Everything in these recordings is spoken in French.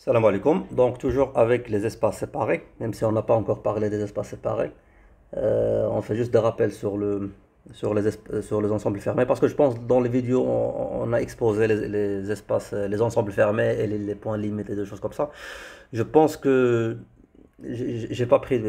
Salam alaikum. Donc, toujours avec les espaces séparés, même si on n'a pas encore parlé des espaces séparés. On fait juste des rappels sur les ensembles fermés, parce que je pense dans les vidéos, on a exposé les espaces, les ensembles fermés et les points limites et des choses comme ça. Je pense que j'ai pas pris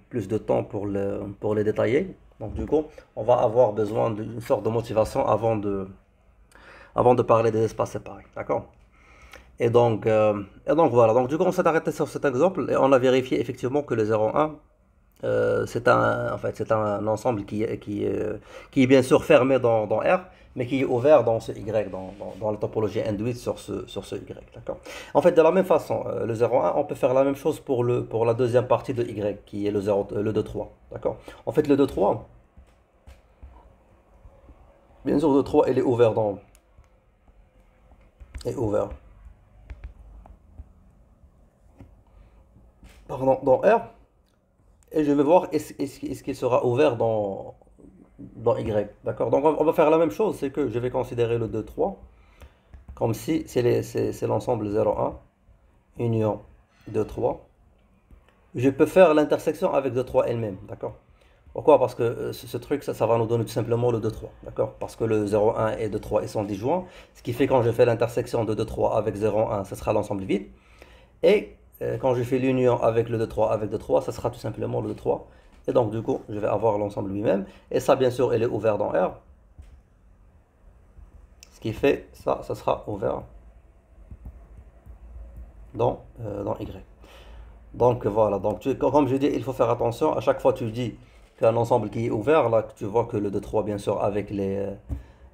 plus de temps pour les détailler. Donc, du coup, on va avoir besoin d'une sorte de motivation avant de parler des espaces séparés. D'accord? Et donc voilà, donc du coup on s'est arrêté sur cet exemple et on a vérifié effectivement que le 0,1 c'est un ensemble qui est bien sûr fermé dans R, mais qui est ouvert dans ce Y, dans la topologie induite sur ce Y, d'accord? En fait, de la même façon, le 0,1, on peut faire la même chose pour la deuxième partie de Y, qui est le 2,3, d'accord? En fait, le 2,3, bien sûr, le 2,3, il est ouvert, pardon, dans R. Et je vais voir est-ce qu'il sera ouvert dans Y. D'accord? Donc on va faire la même chose, c'est que je vais considérer le 2, 3 comme si c'est l'ensemble 0, 1, union 2, 3. Je peux faire l'intersection avec 2, 3 elle-même. D'accord? Pourquoi? Parce que ce truc, ça va nous donner tout simplement le 2, 3. D'accord? Parce que le 0, 1 et 2, 3 ils sont disjoints. Ce qui fait quand je fais l'intersection de 2, 3 avec 0, 1, ce sera l'ensemble vide. Et quand je fais l'union avec le 2-3 avec 2-3, ça sera tout simplement le 2-3. Et donc du coup, je vais avoir l'ensemble lui-même. Et ça, bien sûr, il est ouvert dans R. Ce qui fait, ça sera ouvert dans Y. Donc voilà, donc comme je dis, il faut faire attention. À chaque fois tu dis qu'un ensemble qui est ouvert, là tu vois que le 2-3, bien sûr, avec le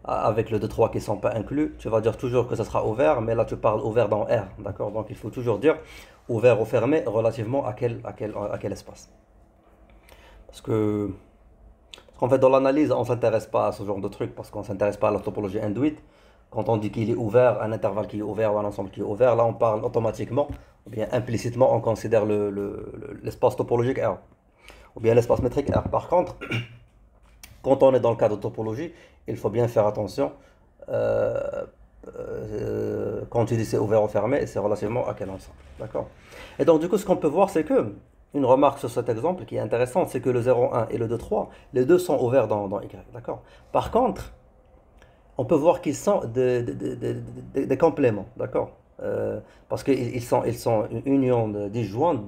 2-3 qui ne sont pas inclus, tu vas dire toujours que ça sera ouvert, mais là tu parles ouvert dans R, d'accord? Donc il faut toujours dire ouvert ou fermé relativement à quel espace. Parce que, parce qu'en fait, dans l'analyse, on ne s'intéresse pas à ce genre de truc, parce qu'on ne s'intéresse pas à la topologie induite. Quand on dit qu'il est ouvert, un intervalle qui est ouvert ou un ensemble qui est ouvert, là on parle automatiquement, ou bien implicitement, on considère l'espace topologique R, ou bien l'espace métrique R. Par contre, quand on est dans le cas de topologie, il faut bien faire attention. euh, Quand tu dis c'est ouvert ou fermé, c'est relativement à quel ensemble. D'accord? Et donc, du coup, ce qu'on peut voir, c'est que, une remarque sur cet exemple qui est intéressante, c'est que le 0,1 et le 2,3, les deux sont ouverts dans Y. D'accord? Par contre, on peut voir qu'ils sont des compléments. D'accord? Parce qu'ils sont une union disjointe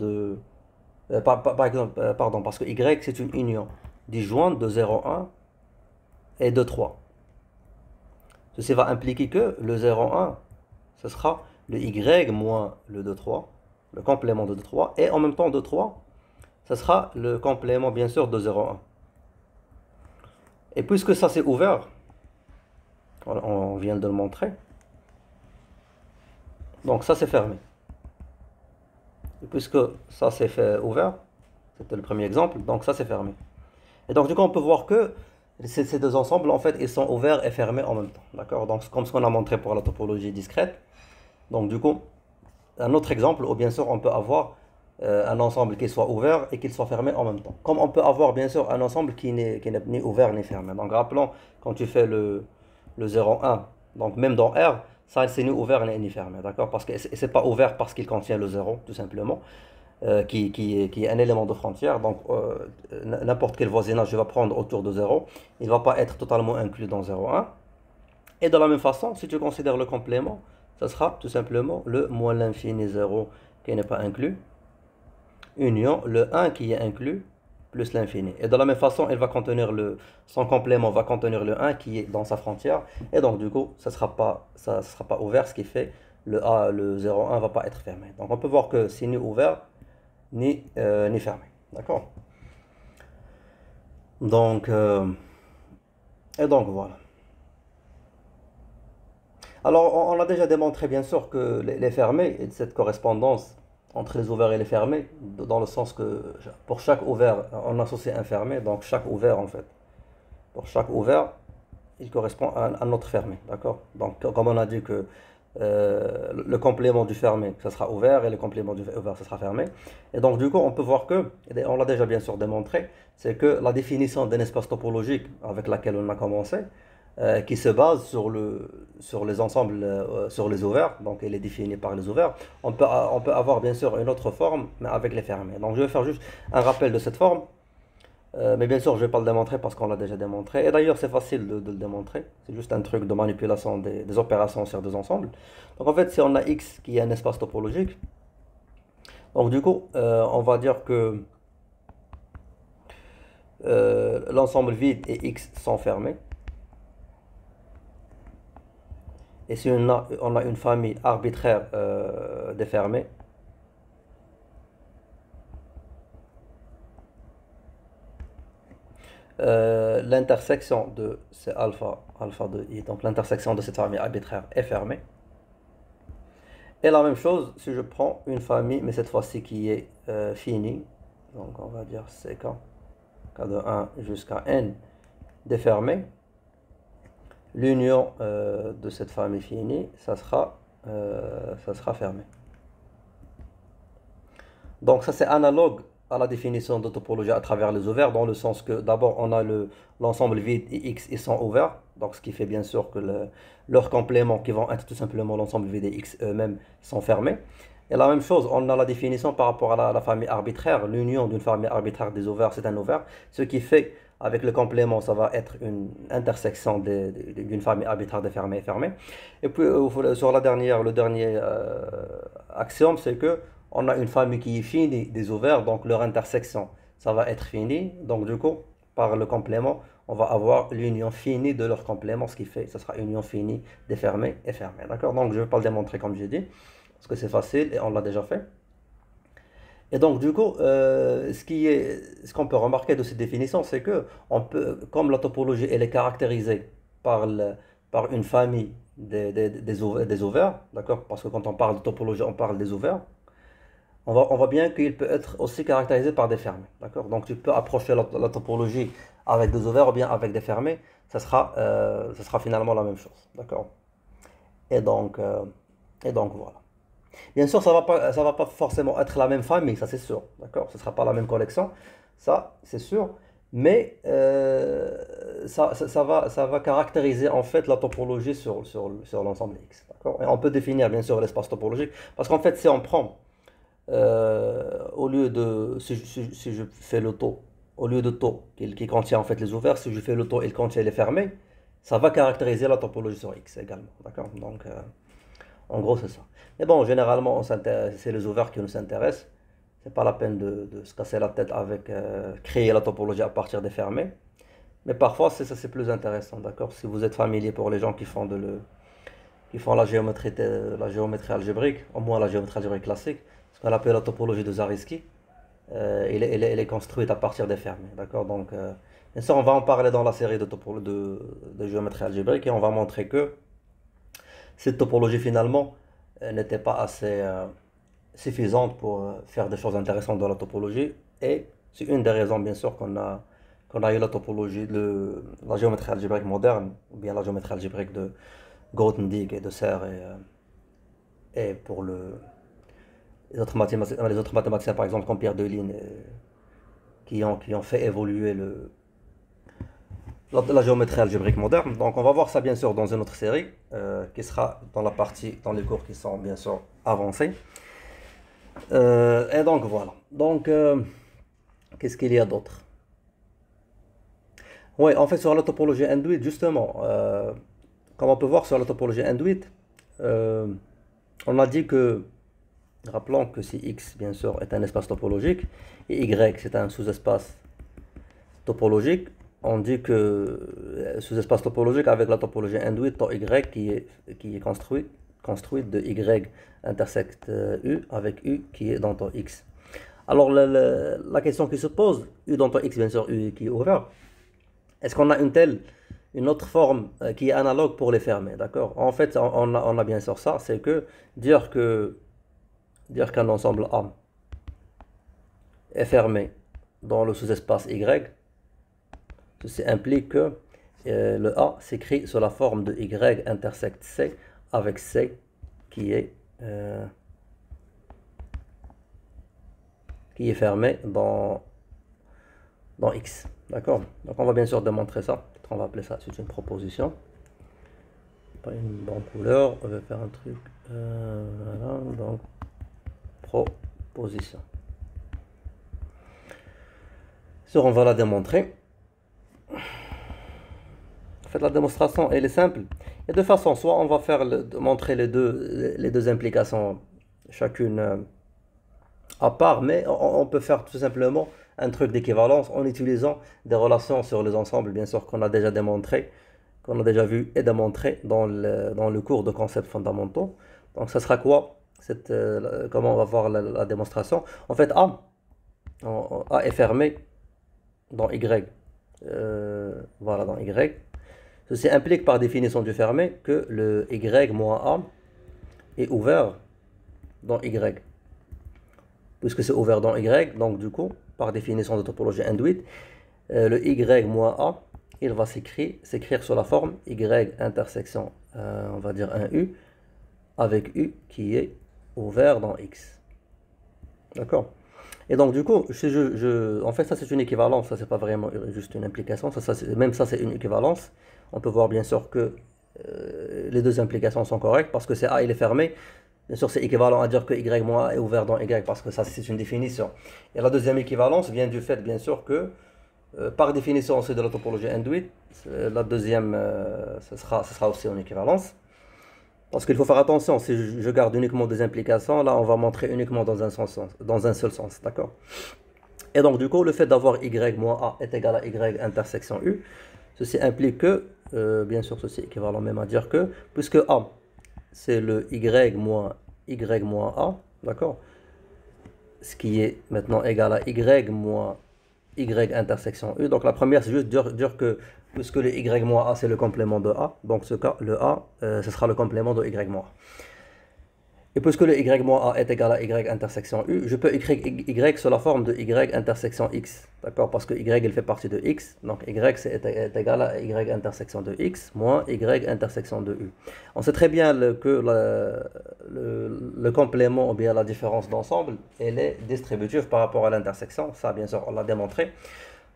par exemple, pardon, parce que Y, c'est une union disjointe de 0,1 et de 3. Ceci va impliquer que le 0,1, ce sera le Y moins le 2,3, le complément de 2,3, et en même temps 2,3, ce sera le complément bien sûr de 0,1. Et puisque ça c'est ouvert, on vient de le montrer, donc ça c'est fermé. Et puisque ça c'est fait ouvert, c'était le premier exemple, donc ça c'est fermé. Et donc du coup on peut voir que ces deux ensembles en fait ils sont ouverts et fermés en même temps. D'accord? Donc comme ce qu'on a montré pour la topologie discrète. Donc du coup, un autre exemple où bien sûr on peut avoir un ensemble qui soit ouvert et qui soit fermé en même temps. Comme on peut avoir bien sûr un ensemble qui n'est ni ouvert ni fermé. Donc rappelons, quand tu fais le 0,1, donc même dans R, ça c'est ni ouvert ni fermé, d'accord? Parce que c'est pas ouvert parce qu'il contient le 0, tout simplement, qui est un élément de frontière. Donc n'importe quel voisinage je vais prendre autour de 0, il ne va pas être totalement inclus dans 0,1. Et de la même façon, si tu considères le complément, ça sera tout simplement le moins l'infini 0 qui n'est pas inclus, union le 1 qui est inclus, plus l'infini. Et de la même façon, son complément va contenir le 1 qui est dans sa frontière. Et donc du coup, ça sera pas ouvert, ce qui fait le 0,1 ne va pas être fermé. Donc on peut voir que c'est ni ouvert ni fermé. D'accord? Donc, et donc voilà. Alors, on a déjà démontré bien sûr que les fermés et cette correspondance entre les ouverts et les fermés, dans le sens que pour chaque ouvert, on associe un fermé, donc chaque ouvert en fait. Pour chaque ouvert, il correspond à un autre fermé, d'accord? Donc, comme on a dit que le complément du fermé, ça sera ouvert, et le complément du ouvert, ça sera fermé. Et donc, du coup, on peut voir que, et on l'a déjà bien sûr démontré, c'est que la définition d'un espace topologique avec laquelle on a commencé, qui se base sur les ensembles, sur les ovaires, donc elle est définie par les ovaires. On peut avoir bien sûr une autre forme, mais avec les fermés. Donc je vais faire juste un rappel de cette forme. Mais bien sûr, je ne vais pas le démontrer parce qu'on l'a déjà démontré. Et d'ailleurs, c'est facile de le démontrer. C'est juste un truc de manipulation des opérations sur des ensembles. Donc en fait, si on a X qui est un espace topologique, donc du coup, on va dire que l'ensemble vide et X sont fermés. Et si on a une famille arbitraire défermée, l'intersection de c'est alpha de i, donc l'intersection de cette famille arbitraire est fermée. Et la même chose si je prends une famille, mais cette fois-ci qui est finie, donc on va dire c'est k de 1 jusqu'à n défermée, l'union de cette famille finie, ça sera fermé. Donc ça c'est analogue à la définition de topologie à travers les ovaires, dans le sens que d'abord on a l'ensemble vide et X, ils sont ouverts, donc ce qui fait bien sûr que leurs compléments qui vont être tout simplement l'ensemble vide et X eux-mêmes sont fermés. Et la même chose, on a la définition par rapport à la famille arbitraire, l'union d'une famille arbitraire des ovaires, c'est un ovaire, ce qui fait avec le complément, ça va être une intersection d'une famille arbitraire défermée et fermée. Et puis sur le dernier axiome, c'est que on a une famille qui est finie des ovaires, donc leur intersection, ça va être fini. Donc du coup, par le complément, on va avoir l'union finie de leur complément, ce qui fait, ça sera union finie défermée et fermée. D'accord? Donc je ne vais pas le démontrer comme j'ai dit, parce que c'est facile et on l'a déjà fait. Et donc du coup, ce qu'on peut remarquer de cette définition, c'est que on peut, comme la topologie elle est caractérisée par, par une famille des ovaires, d'accord? Parce que quand on parle de topologie, on parle des ovaires. On voit bien qu'il peut être aussi caractérisé par des fermés. D'accord? Donc tu peux approcher la topologie avec des ouverts ou bien avec des fermés. Ça sera finalement la même chose. D'accord? Et donc, euh, et donc voilà. Bien sûr, ça va pas forcément être la même famille, ça c'est sûr. D'accord? Ce ne sera pas la même collection. Ça, c'est sûr. Mais ça va caractériser en fait la topologie sur l'ensemble X. D'accord? Et on peut définir bien sûr l'espace topologique. Parce qu'en fait, si on prend au lieu de, si je fais le taux, au lieu de taux qui contient en fait les ouverts, si je fais le taux et il contient les fermés, ça va caractériser la topologie sur X également. D'accord? Donc, en gros, c'est ça. Mais bon, généralement, c'est les ouverts qui nous intéressent. C'est pas la peine de se casser la tête avec créer la topologie à partir des fermés. Mais parfois, c'est plus intéressant. D'accord? Si vous êtes familier pour les gens qui font qui font la géométrie algébrique, au moins la géométrie algébrique classique, ce qu'on appelle la topologie de Zariski, elle est construite à partir des fermés, d'accord? Donc, bien sûr, on va en parler dans la série de géométrie algébrique et on va montrer que cette topologie finalement n'était pas assez suffisante pour faire des choses intéressantes dans la topologie et c'est une des raisons, bien sûr, qu'on a eu la topologie, la géométrie algébrique moderne, ou bien la géométrie algébrique de Grothendieck et de Serre et pour les autres mathématiciens, par exemple, comme Pierre Deligne, qui ont fait évoluer la géométrie algébrique moderne. Donc, on va voir ça, bien sûr, dans une autre série, qui sera dans les cours qui sont, bien sûr, avancés. Et donc, voilà. Donc, qu'est-ce qu'il y a d'autre? Oui, en fait, sur la topologie induite, justement, comme on peut voir sur la topologie induite, euh, on a dit que, rappelons que si X, bien sûr, est un espace topologique, et Y, c'est un sous-espace topologique, on dit que sous-espace topologique avec la topologie induite, tau Y, qui est construite de Y intersecte U avec U qui est dans tau X. Alors, la question qui se pose, U dans tau X, bien sûr, U qui est ouvert, est-ce qu'on a une autre forme qui est analogue pour les fermer, d'accord? En fait, on a bien sûr ça, c'est que dire que dire qu'un ensemble A est fermé dans le sous-espace Y, ceci implique que le A s'écrit sous la forme de Y intersecte C avec C qui est, euh, qui est fermé dans X. D'accord? Donc on va bien sûr démontrer ça. Peut-être on va appeler ça, c'est une proposition. pas une bonne couleur. On va faire un truc. Voilà, donc proposition. On va la démontrer. En fait, la démonstration, elle est simple. Il y a deux façons. Soit on va montrer les deux implications, chacune à part, mais on peut faire tout simplement un truc d'équivalence en utilisant des relations sur les ensembles, bien sûr, qu'on a déjà démontré, qu'on a déjà vu et démontré dans le cours de concepts fondamentaux. Donc, ça sera quoi comment on va voir la démonstration? En fait, A est fermé dans Y. Voilà, dans Y. Ceci implique par définition du fermé que le Y moins A est ouvert dans Y. Puisque c'est ouvert dans Y, donc du coup, par définition de topologie induite, le Y moins A, il va s'écrire sous la forme Y intersection, on va dire un U, avec U qui est ouvert dans X. D'accord? Et donc du coup, en fait ça c'est une équivalence, ça c'est pas vraiment juste une implication, même ça c'est une équivalence. On peut voir bien sûr que les deux implications sont correctes parce que c'est A il est fermé. Bien sûr c'est équivalent à dire que Y moins A est ouvert dans Y parce que ça c'est une définition. Et la deuxième équivalence vient du fait bien sûr que par définition c'est de la topologie induite. La deuxième ce sera aussi une équivalence. Parce qu'il faut faire attention, si je garde uniquement des implications, là on va montrer uniquement dans un seul sens, d'accord? Et donc du coup, le fait d'avoir Y moins A est égal à Y intersection U, ceci implique que, bien sûr ceci est équivalent même à dire que, puisque A c'est le Y moins A, d'accord? Ce qui est maintenant égal à Y moins Y intersection U. Donc la première c'est juste dire que puisque le Y moins A c'est le complément de A, donc ce cas le A ce sera le complément de Y moins A. Et puisque le Y moins A est égal à Y intersection U, je peux écrire Y sous la forme de Y intersection X, d'accord? Parce que Y il fait partie de X, donc Y est égal à Y intersection de X moins Y intersection de U. On sait très bien que le complément ou bien la différence d'ensemble, elle est distributive par rapport à l'intersection, ça bien sûr on l'a démontré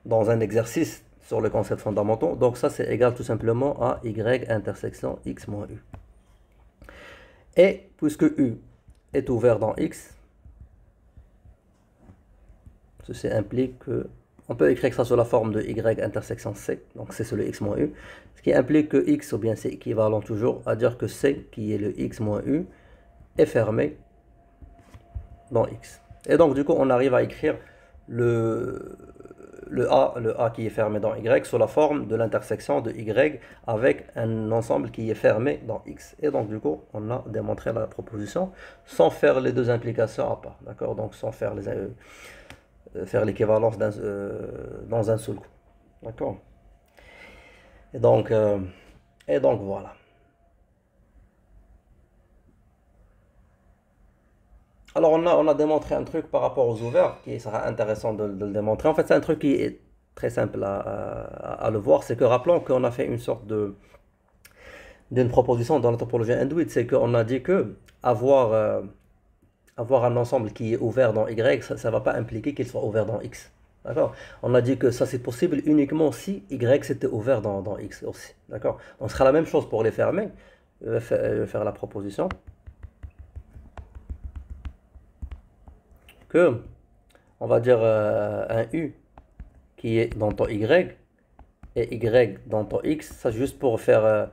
dans un exercice sur le concept fondamentaux, donc ça c'est égal tout simplement à Y intersection X moins U. Et puisque U est ouvert dans X, ceci implique que, on peut écrire ça sous la forme de Y intersection C, donc C c'est le X moins U, ce qui implique que X, ou bien c'est équivalent toujours à dire que C, qui est le X moins U, est fermé dans X. Et donc du coup on arrive à écrire le A qui est fermé dans Y sous la forme de l'intersection de Y avec un ensemble qui est fermé dans X. Et donc du coup, on a démontré la proposition sans faire les deux implications à part, d'accord? Donc sans faire l'équivalence dans un seul coup, d'accord? Et donc voilà. Alors on a démontré un truc par rapport aux ouverts qui sera intéressant de le démontrer. En fait, c'est un truc qui est très simple à le voir. C'est que rappelons qu'on a fait une sorte d'une proposition dans la topologie induite. C'est qu'on a dit que avoir un ensemble qui est ouvert dans Y, ça ne va pas impliquer qu'il soit ouvert dans X. D'accord? On a dit que ça c'est possible uniquement si Y c'était ouvert dans X aussi. D'accord? Donc ce sera la même chose pour les fermer. Je vais faire la proposition. Que, on va dire un U qui est dans ton Y et Y dans ton X, ça juste pour faire,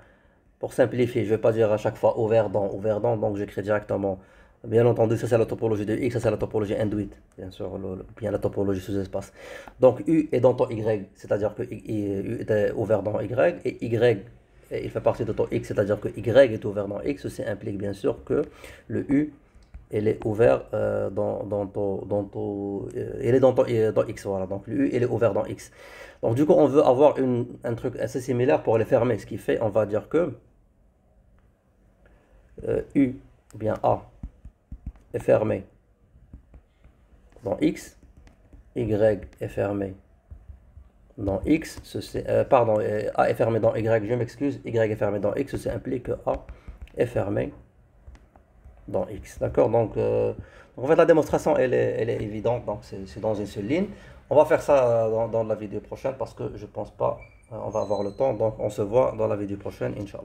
pour simplifier, je ne vais pas dire à chaque fois ouvert dans, donc j'écris directement. Bien entendu, ça c'est la topologie de X, ça c'est la topologie induite, bien sûr, bien la topologie sous-espace. Donc U est dans ton Y, c'est-à-dire que U est ouvert dans Y, et Y, il fait partie de ton X, c'est-à-dire que Y est ouvert dans X, ceci implique bien sûr que le U elle est ouvert elle est dans X, voilà, donc lui, elle est ouvert dans X. Donc du coup, on veut avoir un truc assez similaire pour les fermer, ce qui fait, on va dire que U, ou bien A, est fermé dans X, Y est fermé dans X, pardon, A est fermé dans Y, je m'excuse, Y est fermé dans X, ceci implique que A est fermé dans X, d'accord? Donc, en fait, la démonstration, elle est évidente, donc c'est dans une seule ligne. On va faire ça dans la vidéo prochaine parce que je pense pas on va avoir le temps, donc on se voit dans la vidéo prochaine, Inch'Allah.